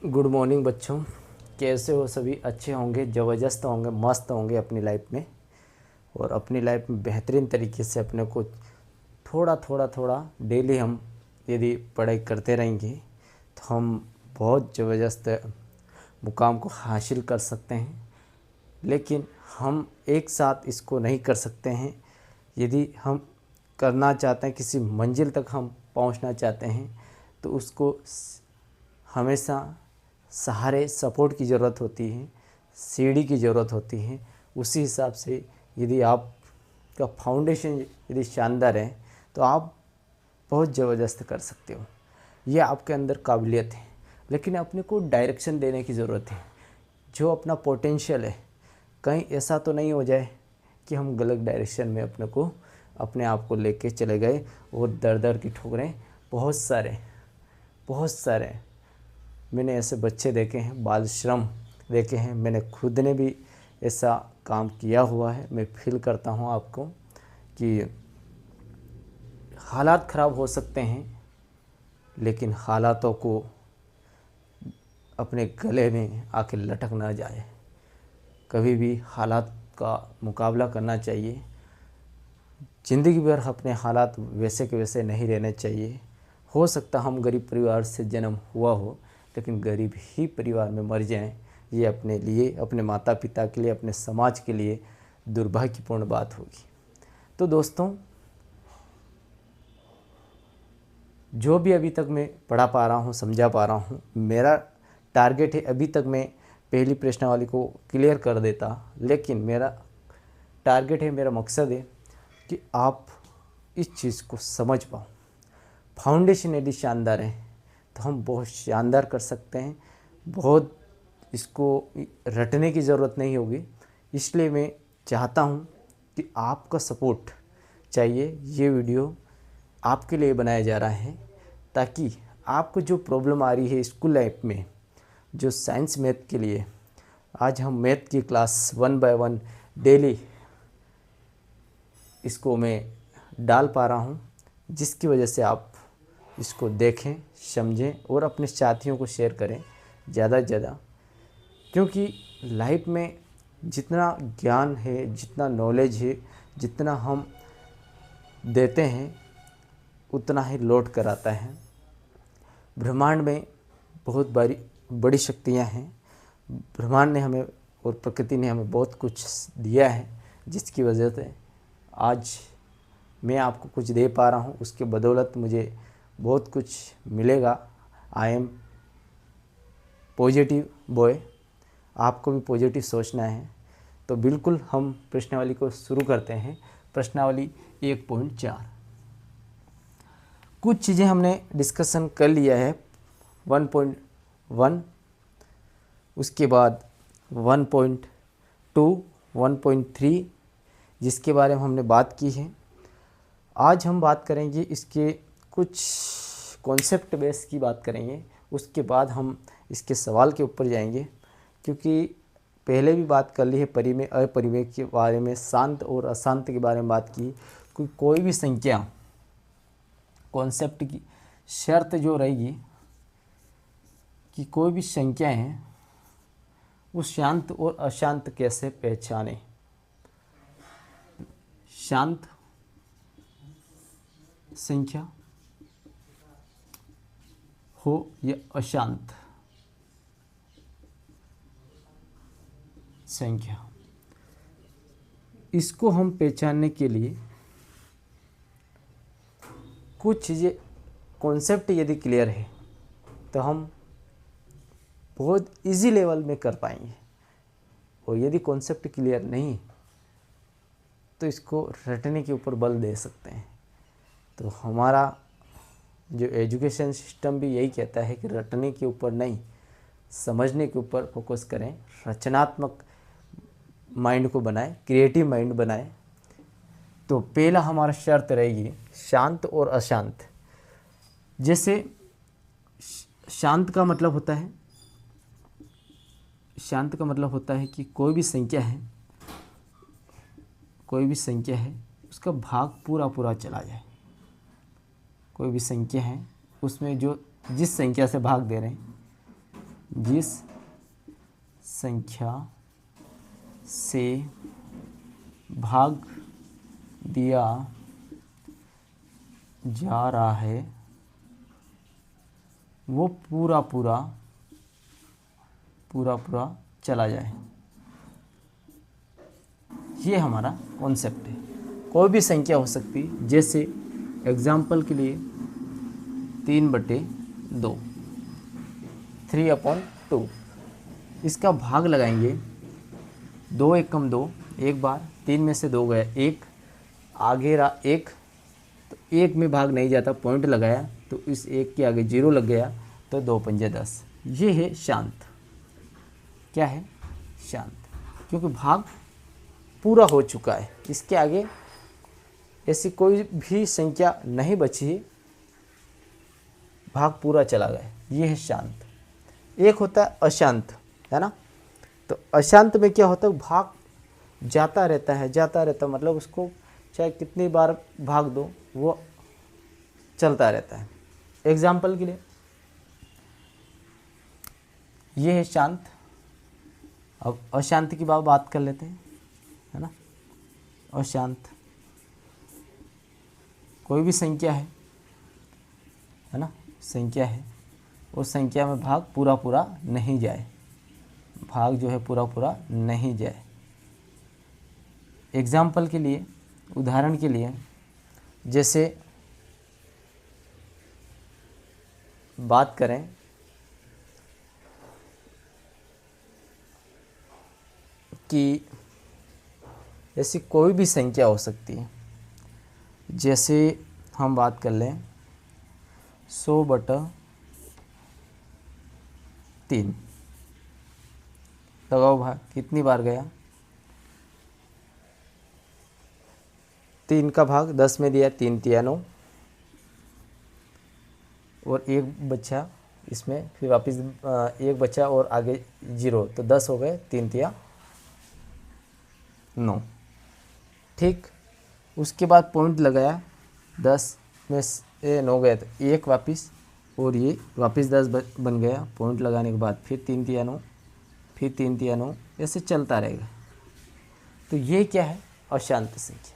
Good morning बच्चों। कैसे हो सभी? अच्छे होंगे, ज़बरदस्त होंगे, मस्त होंगे अपनी लाइफ में। और अपनी लाइफ में बेहतरीन तरीके से अपने को थोड़ा डेली हम यदि पढ़ाई करते रहेंगे तो हम बहुत ज़बरदस्त मुकाम को हासिल कर सकते हैं। लेकिन हम एक साथ इसको नहीं कर सकते हैं। यदि हम करना चाहते हैं, किसी मंजिल तक हम पहुंचना चाहते हैं, तो उसको हमेशा सहारे सपोर्ट की ज़रूरत होती है, सीढ़ी की ज़रूरत होती है। उसी हिसाब से यदि आपका फाउंडेशन यदि शानदार है तो आप बहुत ज़बरदस्त कर सकते हो। ये आपके अंदर काबिलियत है, लेकिन अपने को डायरेक्शन देने की ज़रूरत है। जो अपना पोटेंशियल है, कहीं ऐसा तो नहीं हो जाए कि हम गलत डायरेक्शन में अपने आप को लेके चले गए और दर की ठोकरें बहुत सारे मैंने ऐसे बच्चे देखे हैं, बाल श्रम देखे हैं। मैंने खुद ने भी ऐसा काम किया हुआ है। मैं फील करता हूँ आपको कि हालात ख़राब हो सकते हैं, लेकिन हालातों को अपने गले में आके लटक ना जाए। कभी भी हालात का मुकाबला करना चाहिए। ज़िंदगी भर अपने हालात वैसे के वैसे नहीं रहने चाहिए। हो सकता हम गरीब परिवार से जन्म हुआ हो, लेकिन गरीब ही परिवार में मर जाएं, ये अपने लिए, अपने माता पिता के लिए, अपने समाज के लिए दुर्भाग्यपूर्ण बात होगी। तो दोस्तों, जो भी अभी तक मैं पढ़ा पा रहा हूँ, समझा पा रहा हूँ, मेरा टारगेट है अभी तक मैं पहली प्रश्नावली को क्लियर कर देता, लेकिन मेरा टारगेट है, मेरा मकसद है कि आप इस चीज़ को समझ पाओ। फाउंडेशन यदि शानदार है तो हम बहुत शानदार कर सकते हैं। बहुत इसको रटने की ज़रूरत नहीं होगी। इसलिए मैं चाहता हूँ कि आपका सपोर्ट चाहिए। ये वीडियो आपके लिए बनाया जा रहा है ताकि आपको जो प्रॉब्लम आ रही है स्कूल लाइफ में, जो साइंस मैथ के लिए, आज हम मैथ की क्लास 1 बाय 1 डेली इसको मैं डाल पा रहा हूँ, जिसकी वजह से आप इसको देखें, समझें और अपने साथियों को शेयर करें ज़्यादा से ज़्यादा। क्योंकि लाइफ में जितना ज्ञान है, जितना नॉलेज है, जितना हम देते हैं उतना ही लौट कर आता है। ब्रह्मांड में बहुत बड़ी शक्तियाँ हैं। ब्रह्मांड ने हमें और प्रकृति ने हमें बहुत कुछ दिया है, जिसकी वजह से आज मैं आपको कुछ दे पा रहा हूँ। उसके बदौलत मुझे बहुत कुछ मिलेगा। I am positive boy. आपको भी पॉजिटिव सोचना है। तो बिल्कुल हम प्रश्नावली को शुरू करते हैं। प्रश्नावली 1.4। कुछ चीज़ें हमने डिस्कशन कर लिया है। 1.1, उसके बाद 1.2, 1.3, जिसके बारे में हमने बात की है। आज हम बात करेंगे इसके कुछ कॉन्सेप्ट बेस की बात करेंगे। उसके बाद हम इसके सवाल के ऊपर जाएंगे, क्योंकि पहले भी बात कर ली है परिमेय अपरिमेय के बारे में, शांत और अशांत के बारे में बात की। कोई भी संख्या, कॉन्सेप्ट की शर्त जो रहेगी कि कोई भी संख्याएं हैं वो शांत और अशांत कैसे पहचाने। शांत संख्या हो या अशांत संख्या, इसको हम पहचानने के लिए कुछ चीज़ें, कॉन्सेप्ट यदि क्लियर है तो हम बहुत इजी लेवल में कर पाएंगे। और यदि कॉन्सेप्ट क्लियर नहीं तो इसको रटने के ऊपर बल दे सकते हैं। तो हमारा जो एजुकेशन सिस्टम भी यही कहता है कि रटने के ऊपर नहीं, समझने के ऊपर फोकस करें, रचनात्मक माइंड को बनाएं, क्रिएटिव माइंड बनाएं। तो पहला हमारा शर्त रहेगी शांत और अशांत। जैसे शांत का मतलब होता है कि कोई भी संख्या है उसका भाग पूरा चला जाए। कोई भी संख्या है उसमें जो जिस संख्या से भाग दे रहे हैं जिस संख्या से भाग दिया जा रहा है वो पूरा पूरा चला जाए। ये हमारा कॉन्सेप्ट है। कोई भी संख्या हो सकती है, जैसे एग्जाम्पल के लिए 3/2, 3/2, इसका भाग लगाएंगे। 2 1 कम 2, एक बार 3 में से 2 गया, 1 आगे रहा 1, तो 1 में भाग नहीं जाता, पॉइंट लगाया तो इस 1 के आगे 0 लग गया, तो 2 पंजे 10। ये है शांत। क्या है? शांत, क्योंकि भाग पूरा हो चुका है। इसके आगे ऐसी कोई भी संख्या नहीं बची है, भाग पूरा चला गया। ये है शांत। एक होता है अशांत, है ना। तो अशांत में क्या होता है? भाग जाता रहता, मतलब उसको चाहे कितनी बार भाग दो वो चलता रहता है। एग्जाम्पल के लिए ये है शांत। अब अशांत की बात कर लेते हैं, है ना। अशांत कोई भी संख्या है ना, संख्या है, उस संख्या में भाग पूरा नहीं जाए, भाग जो है पूरा नहीं जाए। एग्जाम्पल के लिए, उदाहरण के लिए, जैसे बात करें कि ऐसी कोई भी संख्या हो सकती है, जैसे हम बात कर लें 100/3, लगाओ भाग, कितनी बार गया? 3 का भाग 10 में दिया, 3 तिया 9, और 1 बच्चा इसमें, फिर वापस 1 बच्चा और आगे 0, तो 10 हो गए, 3 तिया 9। ठीक, उसके बाद पॉइंट लगाया, 10 में से 9 गया तो 1 वापस, और ये वापस 10 बन गया। पॉइंट लगाने के बाद फिर 3 तिया 9, फिर 3 तिया 9, ऐसे चलता रहेगा। तो ये क्या है? अशांत संख्या।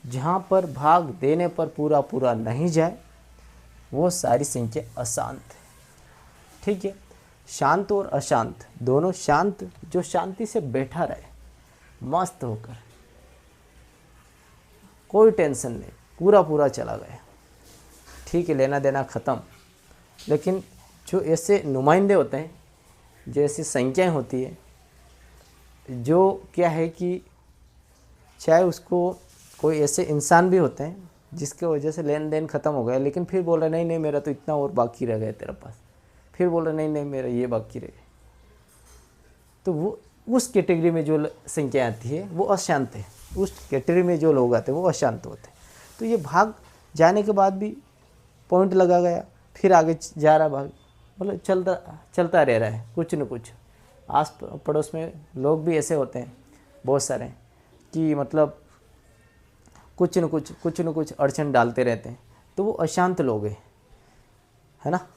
जहाँ पर भाग देने पर पूरा नहीं जाए वो सारी संख्या अशांत है। ठीक है। शांत और अशांत दोनों। शांत जो शांति से बैठा रहे मस्त होकर, कोई टेंशन नहीं, पूरा चला गया, ठीक है, लेना देना ख़त्म। लेकिन जो ऐसे नुमाइंदे होते हैं, जो ऐसी संख्याएँ होती है, जो क्या है कि चाहे उसको कोई ऐसे इंसान भी होते हैं जिसके वजह से लेन देन ख़त्म हो गया, लेकिन फिर बोल रहा नहीं मेरा तो इतना और बाकी रह गया तेरे पास, फिर बोल रहा नहीं मेरा ये बाकी रह गया, तो वो उस कैटेगरी में जो संख्या आती है वो अशांत है। उस कैटेगरी में जो लोग आते हैं वो अशांत होते हैं। तो ये भाग जाने के बाद भी पॉइंट लगा गया, फिर आगे जा रहा भाग, मतलब चलता रह रहा है कुछ न कुछ। आस पड़ोस में लोग भी ऐसे होते हैं बहुत सारे, कि मतलब कुछ न कुछ अड़चन डालते रहते हैं, तो वो अशांत लोग हैं, है ना।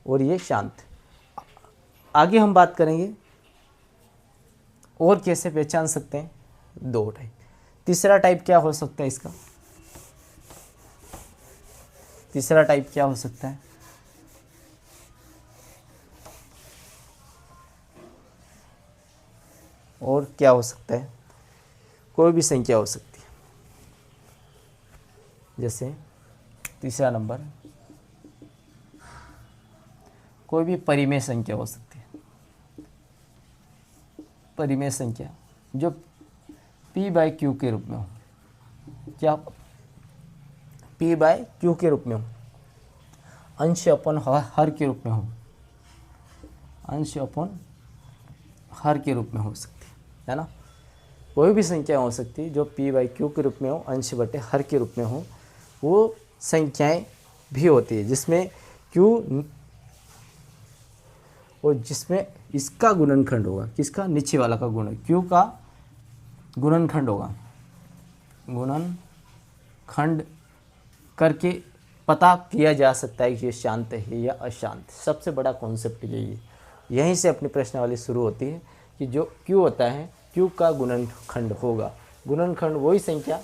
और ये शांत। आगे हम बात करेंगे और कैसे पहचान सकते हैं 2 टाइप। तीसरा टाइप क्या हो सकता है इसका? तीसरा टाइप क्या हो सकता है? और क्या हो सकता है? कोई भी संख्या हो सकती है। जैसे तीसरा नंबर, कोई भी परिमेय संख्या हो सकती है। परिमेय संख्या जो p/q के रूप में हो। क्या? p/q के रूप में हो, अंश अपन हर के रूप में हो, अंश अपन हर के रूप में हो सकती है ना। कोई भी संख्या हो सकती है जो p/q के रूप में हो, अंश बटे हर के रूप में हो। वो संख्याएं भी होती है जिसमें q और जिसमें इसका गुणनखंड होगा। किसका? नीचे वाला का गुण, q का गुणनखंड होगा। गुणनखंड करके पता किया जा सकता है कि ये शांत है या अशांत। सबसे बड़ा कॉन्सेप्ट यही है। यहीं से अपनी प्रश्नावली शुरू होती है कि जो क्यू होता है, क्यू का गुणनखंड होगा। गुणनखंड वही संख्या,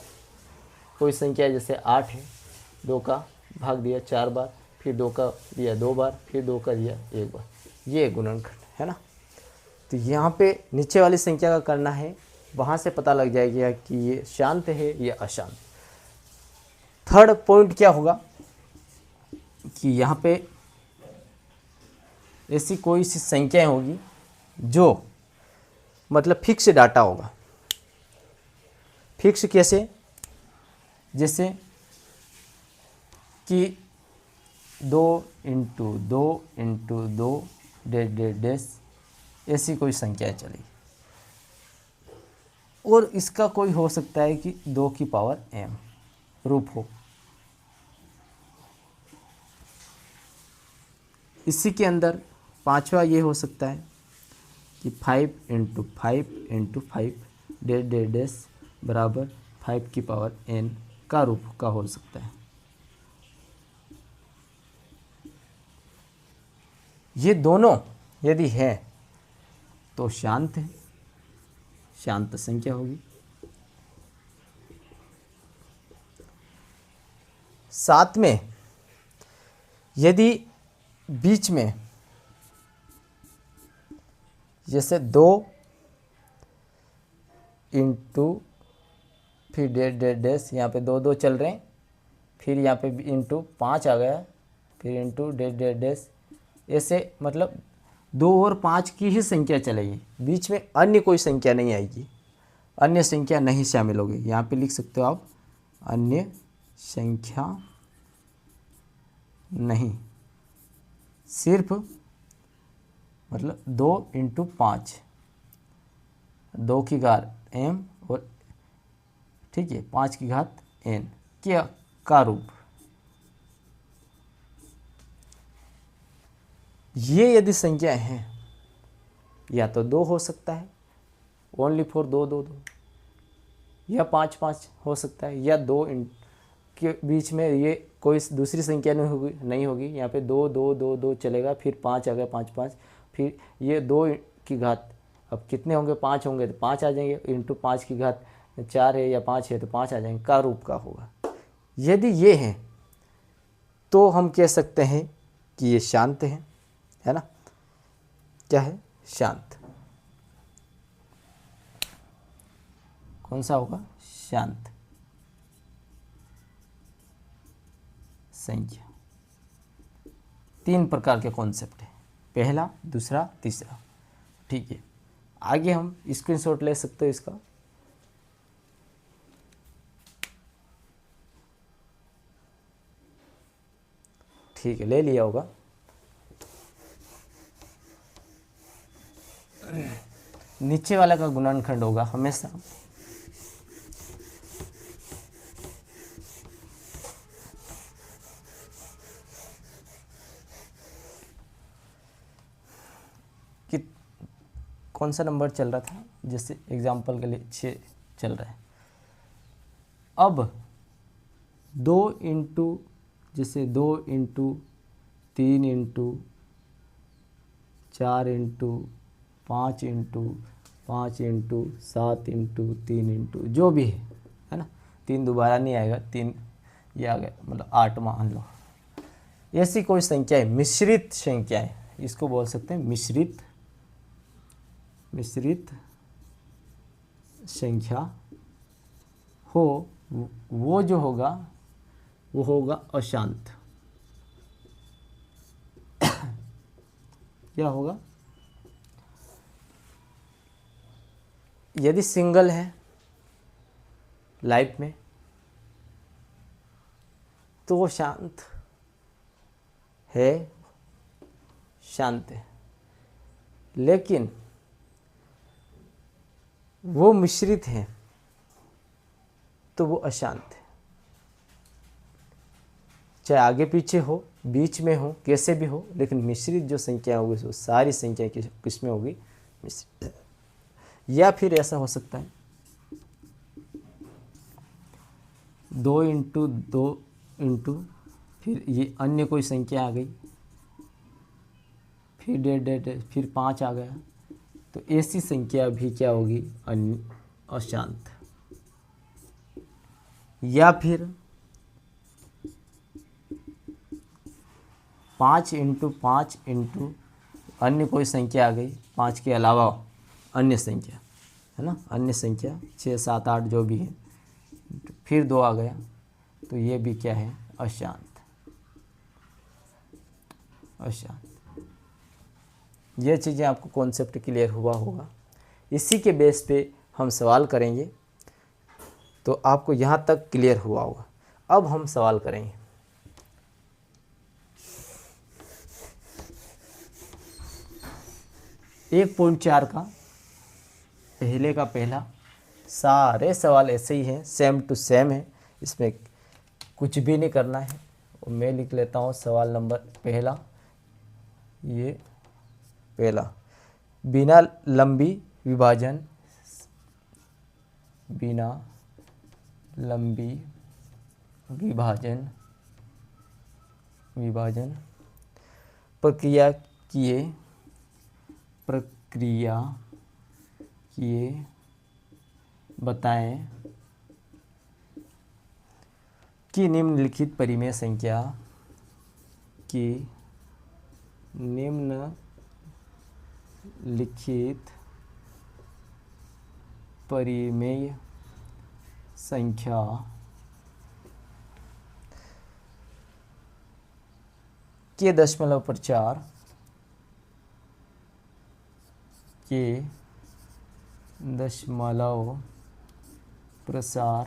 कोई संख्या जैसे 8 है, 2 का भाग दिया 4 बार, फिर 2 का दिया 2 बार, फिर 2 का दिया 1 बार, ये गुणनखंड है ना। तो यहाँ पे नीचे वाली संख्या का करना है, वहाँ से पता लग जाएगा कि ये शांत है या अशांत। थर्ड पॉइंट क्या होगा कि यहाँ पे ऐसी कोई सी संख्याएं होगी जो मतलब फिक्स डाटा होगा। फिक्स कैसे? जैसे कि 2 into 2 into 2 dash dash dash, ऐसी कोई संख्या चलेगी। और इसका कोई हो सकता है कि 2 की पावर m रूप हो। इसी के अंदर पांचवा ये हो सकता है कि 5 into 5 into 5 dash dash dash बराबर 5 की पावर n का रूप का हो सकता है। ये दोनों यदि है तो शांत है, शांत संख्या होगी। साथ में यदि बीच में जैसे 2 इंटू फिर डैश डैश डैश, यहाँ पे 2 2 चल रहे हैं, फिर यहाँ पे इंटू 5 आ गया, फिर इंटू डैश डैश डैश, ऐसे मतलब 2 और 5 की ही संख्या चलेगी, बीच में अन्य कोई संख्या नहीं आएगी, अन्य संख्या नहीं शामिल होगी। यहाँ पे लिख सकते हो आप अन्य संख्या नहीं, सिर्फ मतलब 2 इंटू 5, 2 की घात m और ठीक है 5 की घात n क्या का रूप। ये यदि संख्या है या तो 2 हो सकता है, ओनली फॉर 2 2 2, या 5 5 हो सकता है, या 2 के बीच में ये कोई दूसरी संख्या नहीं होगी। यहाँ पे 2 2 2 2 चलेगा, फिर 5 आ गया 5 5, फिर ये 2 की घात अब कितने होंगे, 5 होंगे तो 5 आ जाएंगे, इंटू 5 की घात 4 है या 5 है तो 5 आ जाएंगे, का रूप का होगा। यदि ये है तो हम कह सकते हैं कि ये शांत है ना। क्या है? शांत। कौन सा होगा? शांत संख्या। 3 प्रकार के कॉन्सेप्ट है, पहला, दूसरा, तीसरा। ठीक है, आगे हम स्क्रीनशॉट ले सकते हो इसका। ठीक है, ले लिया होगा। नीचे वाला का गुणनखंड होगा हमेशा कि कौन सा नंबर चल रहा था, जैसे एग्जांपल के लिए 6 चल रहा है। अब 2 इंटू जैसे 2 into 3 into 4 into 5 into 5 into 7 into 3 into जो भी है ना, 3 दोबारा नहीं आएगा, 3 ये आ गया, मतलब 8 मान लो। ऐसी कोई संख्या है, मिश्रित संख्या है, इसको बोल सकते हैं मिश्रित संख्या हो, वो जो होगा वो होगा अशांत। क्या होगा? यदि सिंगल है लाइफ में तो वो शांत है, शांत है। लेकिन वो मिश्रित है तो वो अशांत है। चाहे आगे पीछे हो, बीच में हो, कैसे भी हो, लेकिन मिश्रित जो संख्या होगी वो सारी संख्या किस में होगी? मिश्रित। या फिर ऐसा हो सकता है 2 इंटू 2 इंटू फिर ये अन्य कोई संख्या आ गई, फिर डेढ़ डेढ़ डेढ़, फिर 5 आ गया। तो ऐसी संख्या भी क्या होगी, अशांत। या फिर 5 इंटू 5 इंटू अन्य कोई संख्या आ गई, 5 के अलावा अन्य संख्या, है ना, अन्य संख्या 6 7 8 जो भी है, फिर 2 आ गया। तो ये भी क्या है, अशांत। अशांत। ये चीज़ें आपको कॉन्सेप्ट क्लियर हुआ होगा। इसी के बेस पे हम सवाल करेंगे, तो आपको यहाँ तक क्लियर हुआ होगा। अब हम सवाल करेंगे। एक 1.4 का पहले का पहला, सारे सवाल ऐसे ही हैं, सेम टू सेम है, इसमें कुछ भी नहीं करना है। और मैं लिख लेता हूँ सवाल नंबर पहला। ये पहला, बिना लंबी विभाजन, बिना लंबी विभाजन प्रक्रिया किए बताएं कि निम्नलिखित परिमेय संख्या की निम्नलिखित परिमेय संख्या के 0.4 के दशमलव प्रसार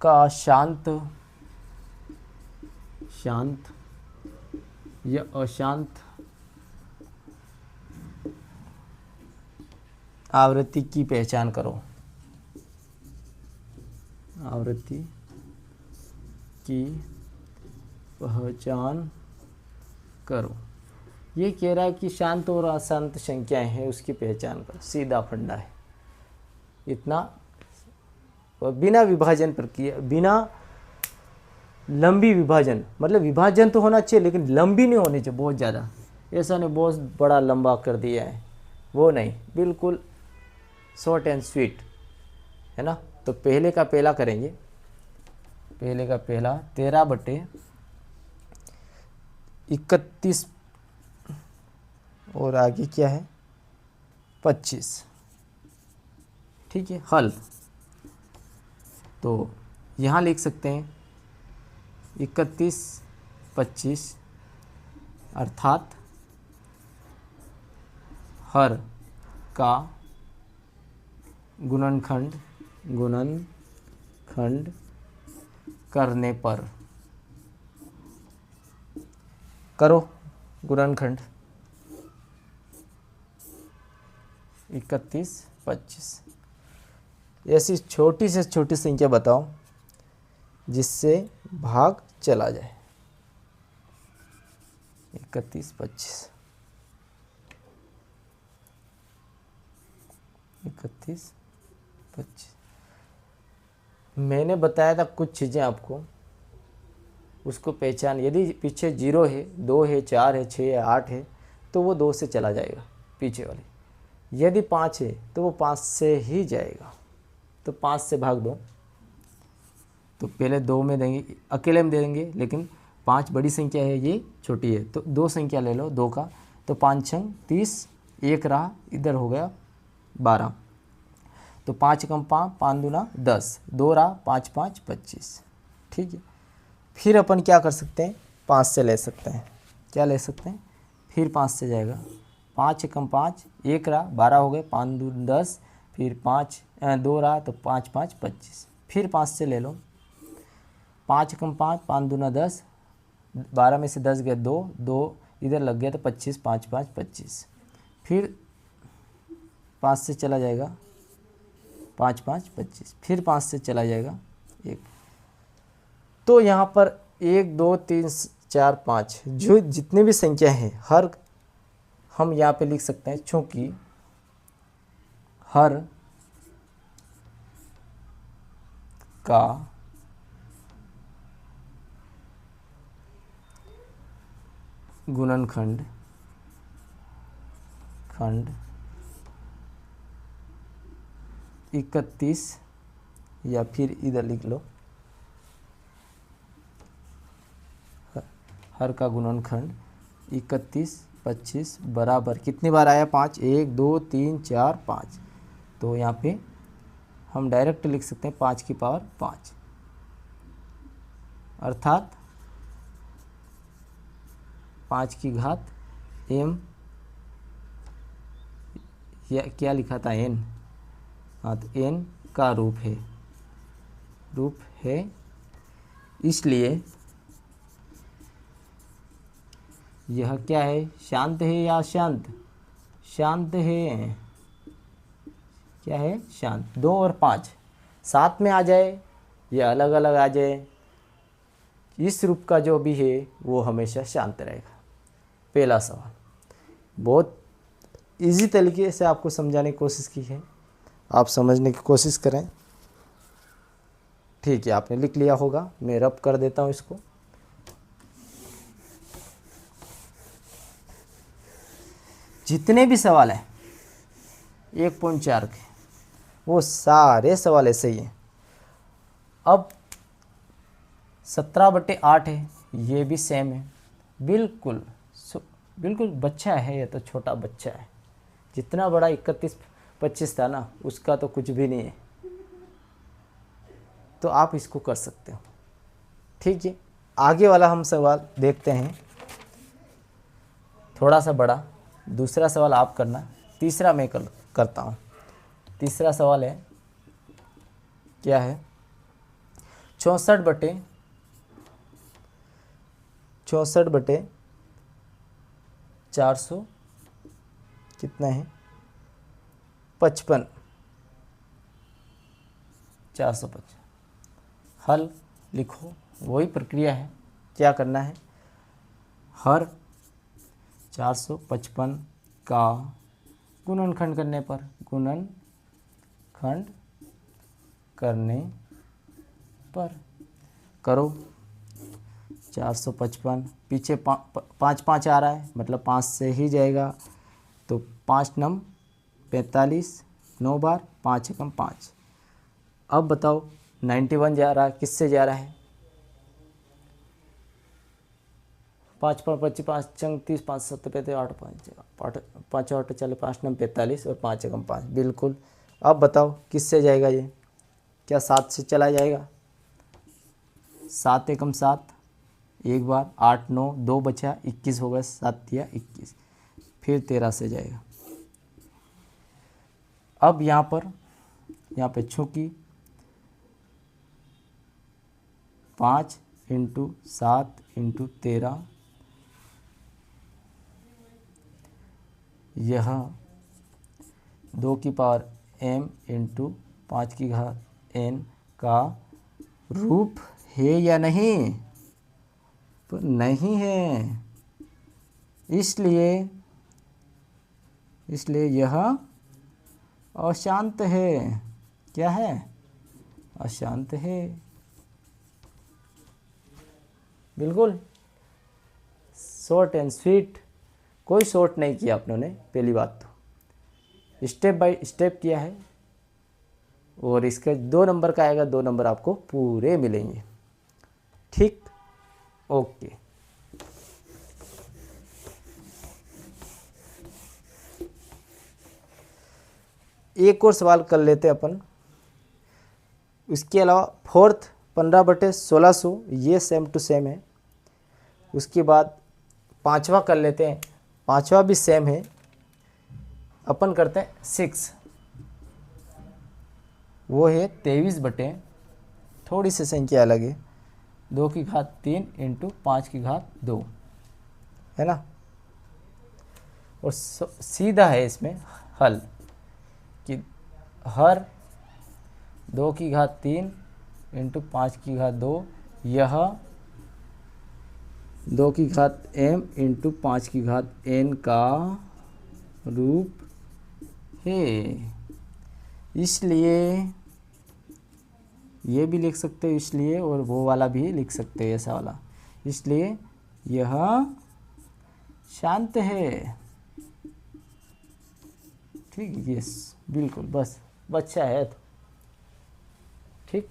का शांत या अशांत आवृत्ति की पहचान करो। आवृत्ति की पहचान करो। ये कह रहा है कि शांत और अशांत संख्याएं हैं, उसकी पहचान करो। सीधा फंडा है इतना। और बिना विभाजन प्रक्रिया, बिना लंबी विभाजन, मतलब विभाजन तो होना चाहिए लेकिन लंबी नहीं होनी चाहिए बहुत ज़्यादा। ऐसा नहीं बहुत बड़ा लंबा कर दिया है, वो नहीं, बिल्कुल शॉर्ट एंड स्वीट, है ना। तो पहले का पहला करेंगे। पहले का पहला 13/31 और आगे क्या है 25, ठीक है। हल तो यहाँ लिख सकते हैं 31/25 अर्थात हर का गुणनखंड करने पर, करो गुणनखंड 31/25। ऐसी छोटी से छोटी संख्या बताओ जिससे भाग चला जाए। 31/25 मैंने बताया था कुछ चीज़ें आपको, उसको पहचान। यदि पीछे 0 है, 2 है, 4 है, 6 है, 8 है तो वो 2 से चला जाएगा पीछे वाली। यदि 5 है तो वो 5 से ही जाएगा, तो 5 से भाग दो। तो पहले 2 में देंगे, अकेले में दे देंगे, लेकिन 5 बड़ी संख्या है, ये छोटी है, तो 2 संख्या ले लो 2 का। तो 5 छंग 30, 1 रहा, इधर हो गया 12। तो 5 कम 5, 5 दूना 10, 2 रहा, 5 5 25, ठीक है। फिर अपन क्या कर सकते हैं, 5 से ले सकते हैं। क्या ले सकते हैं, फिर 5 से जाएगा। 5 कम 5, 1 रहा, 12 हो गए, 5 दूना 10, फिर 2 रहा, तो 5 5 25, फिर 5 से ले लो। 5 कम 5, 5 दूना 10, 12 में से 10 गए 2, 2 इधर लग गया, तो 25, 5 5 25। फिर 5 से चला जाएगा 5 5 25, फिर 5 से चला जाएगा 1। तो यहाँ पर 1 2 3 4 5 जो जितने भी संख्या हैं, हर हम यहाँ पे लिख सकते हैं, चूँकि हर का गुणनखंड खंड 31, या फिर इधर लिख लो हर का गुणनखंड 31, 25 बराबर कितनी बार आया 5, 1 2 3 4 5। तो यहाँ पे हम डायरेक्ट लिख सकते हैं 5 की पावर 5, अर्थात 5 की घात m, या क्या लिखा था n, हाँ तो n का रूप है, इसलिए यह क्या है, शांत है या अशांत, शांत है, क्या है शांत। 2 और 5 साथ में आ जाए या अलग अलग आ जाए, इस रूप का जो भी है वो हमेशा शांत रहेगा। पहला सवाल बहुत इजी तरीके से आपको समझाने की कोशिश की है, आप समझने की कोशिश करें। ठीक है, आपने लिख लिया होगा, मैं रब कर देता हूँ इसको। जितने भी सवाल हैं 1.4 के, वो सारे सवाल ऐसे ही हैं। अब 17/8 है, ये भी सेम है, बिल्कुल बिल्कुल बच्चा है, ये तो छोटा बच्चा है। जितना बड़ा 31-25 था ना, उसका तो कुछ भी नहीं है, तो आप इसको कर सकते हो। ठीक है, आगे वाला हम सवाल देखते हैं, थोड़ा सा बड़ा। दूसरा सवाल आप करना, तीसरा मैं करता हूँ। तीसरा सवाल है, क्या है, 64/400 कितना है 55, 455। हल लिखो, वही प्रक्रिया है, क्या करना है, हर 455 का गुणनखंड करने पर, गुणनखंड करने पर करो 455, पीछे 5 आ रहा है, मतलब 5 से ही जाएगा, तो 5 नम 45, 9 बार 5 एकम 5। अब बताओ 91 जा रहा है, किससे जा रहा है, 5 पर 25, 5 चंग 30, 5 7 35, 8 5 8 चले, 5 नम 45 और 5 एकम 5, बिल्कुल। अब बताओ किससे जाएगा ये, क्या 7 से चला जाएगा, 7 एकम 7 एक बार, 8 9 2 बचा, 21 होगा, 7 या 21, फिर 13 से जाएगा। अब यहाँ पे चूँकि 5 × 7 × 13, यह 2 की पावर m × 5 की घात n का रूप है या नहीं, तो नहीं है, इसलिए यह अशांत है। क्या है, अशांत है, बिल्कुल शॉर्ट एंड स्वीट, कोई शॉर्ट नहीं किया आपने, पहली बात तो स्टेप बाय स्टेप किया है, और इसका 2 नंबर का आएगा, 2 नंबर आपको पूरे मिलेंगे। ठीक, ओके। एक और सवाल कर लेते अपन, उसके अलावा 4th 15/1600, ये सेम टू सेम है। उसके बाद 5वां कर लेते हैं, 5वां भी सेम है, अपन करते हैं 6, वो है 23/, थोड़ी सी संख्या अलग है, 2 की घात 3 × 5 की घात 2, है ना। और सीधा है इसमें हल कि हर 2 की घात 3 × 5 की घात 2, यह 2 की घात m × 5 की घात n का रूप है। इसलिए ये भी लिख सकते हो, इसलिए, और वो वाला भी लिख सकते हैं, ऐसा वाला, इसलिए यह शांत है। ठीक, यस बिल्कुल, बस बच्चा है तो ठीक।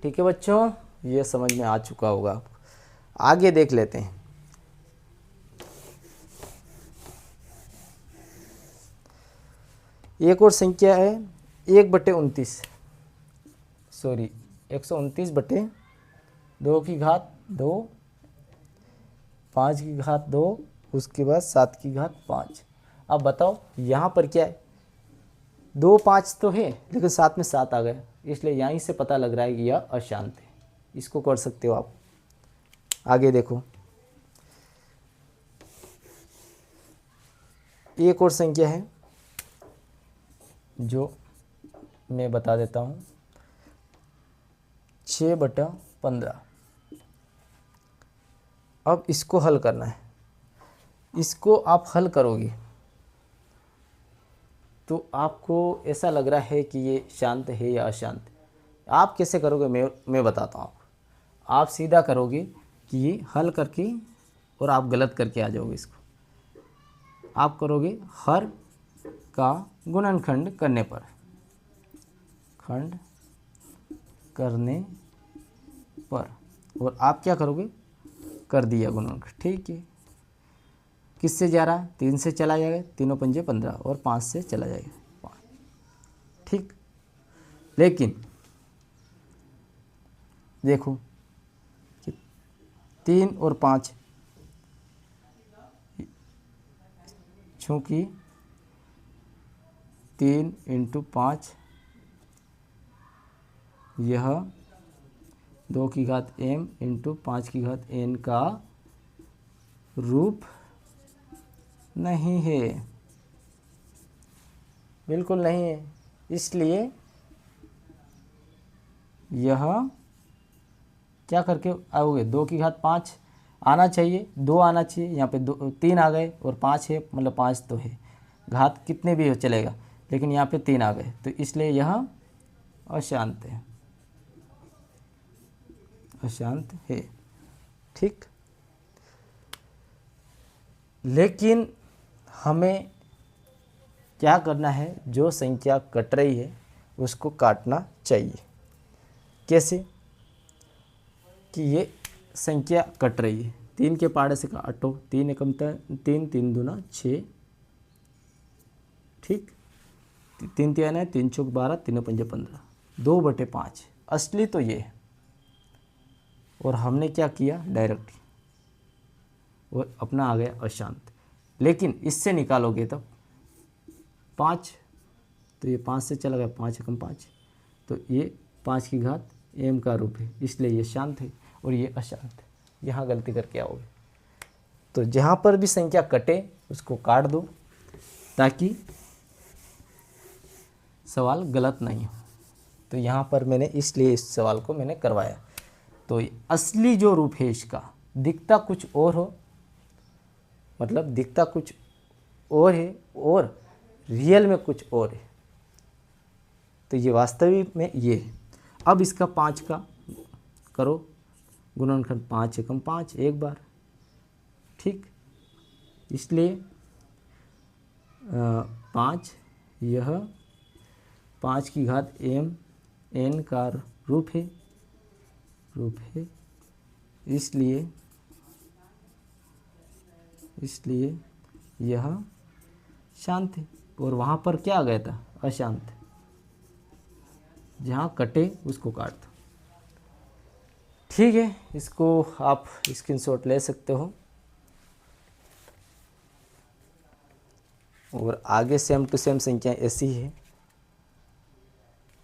ठीक है बच्चों, ये समझ में आ चुका होगा आपको। आगे देख लेते हैं। एक और संख्या है 1/29, सॉरी 129/2 की घात 2, 5 की घात 2, उसके बाद 7 की घात 5। अब बताओ यहाँ पर क्या है, 2 5 तो है लेकिन साथ में 7 आ गया, इसलिए यहीं से पता लग रहा है कि यह अशांत है। इसको कर सकते हो आप। आगे देखो, एक और संख्या है जो मैं बता देता हूँ, 6/15। अब इसको हल करना है। इसको आप हल करोगे तो आपको ऐसा लग रहा है कि ये शांत है या अशांत है। आप कैसे करोगे मैं बताता हूँ आपको। आप सीधा करोगे कि ये हल करके और आप गलत करके आ जाओगे। इसको आप करोगे हर का गुणनखंड करने पर, खंड करने पर, और आप क्या करोगे, कर दिया गुणनखंड। ठीक है, किससे जा रहा, 3 से चला जाएगा, 3 पंजे 15, और 5 से चला जाएगा 5। ठीक, लेकिन देखो कि 3 और 5, चूँकि 3 × 5 यह 2 की घात m × 5 की घात n का रूप नहीं है, बिल्कुल नहीं है। इसलिए यह क्या करके आओगे, 2 की घात 5 आना चाहिए, 2 आना चाहिए, यहाँ पे 3 आ गए और 5 है, मतलब 5 तो है, घात कितने भी हो चलेगा, लेकिन यहाँ पे 3 आ गए, तो इसलिए यह अशांत है, अशांत है। ठीक, लेकिन हमें क्या करना है, जो संख्या कट रही है उसको काटना चाहिए। कैसे, कि ये संख्या कट रही है, 3 के पाड़े से काटो, 3 एकम 3, 3 दूना 6, ठीक, 3 3 है, 3 चौक 12, 3 पंजे 15, 2/5 असली तो ये है। और हमने क्या किया, डायरेक्ट, और अपना आ गया अशांत। लेकिन इससे निकालोगे तब 5, तो ये 5 से चला गया, 5 एकम 5, तो ये 5 की घात m का रूप है, इसलिए ये शांत है और ये अशांत है। यहाँ गलती करके आओगे। तो जहाँ पर भी संख्या कटे उसको काट दो ताकि सवाल गलत नहीं हो। तो यहाँ पर मैंने इसलिए इस सवाल को मैंने करवाया। तो असली जो रूप है इसका, दिखता कुछ और हो, मतलब दिखता कुछ और है और रियल में कुछ और है, तो ये वास्तविक में ये है। अब इसका 5 का करो गुणनखंड, 5 एकम 5 एक बार, ठीक, इसलिए 5, यह 5 की घात m n का रूप है, इसलिए यह शांत है। और वहाँ पर क्या आ गया था, अशांत। जहाँ कटे उसको काट दो। ठीक है, इसको आप स्क्रीनशॉट ले सकते हो। और आगे सेम टू सेम संख्या ऐसी है,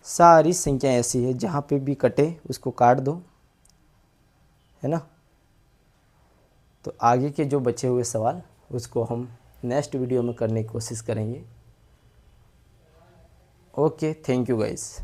सारी संख्या ऐसी है, जहाँ पे भी कटे उसको काट दो, है ना। तो आगे के जो बचे हुए सवाल उसको हम नेक्स्ट वीडियो में करने की कोशिश करेंगे। Okay, thank you guys.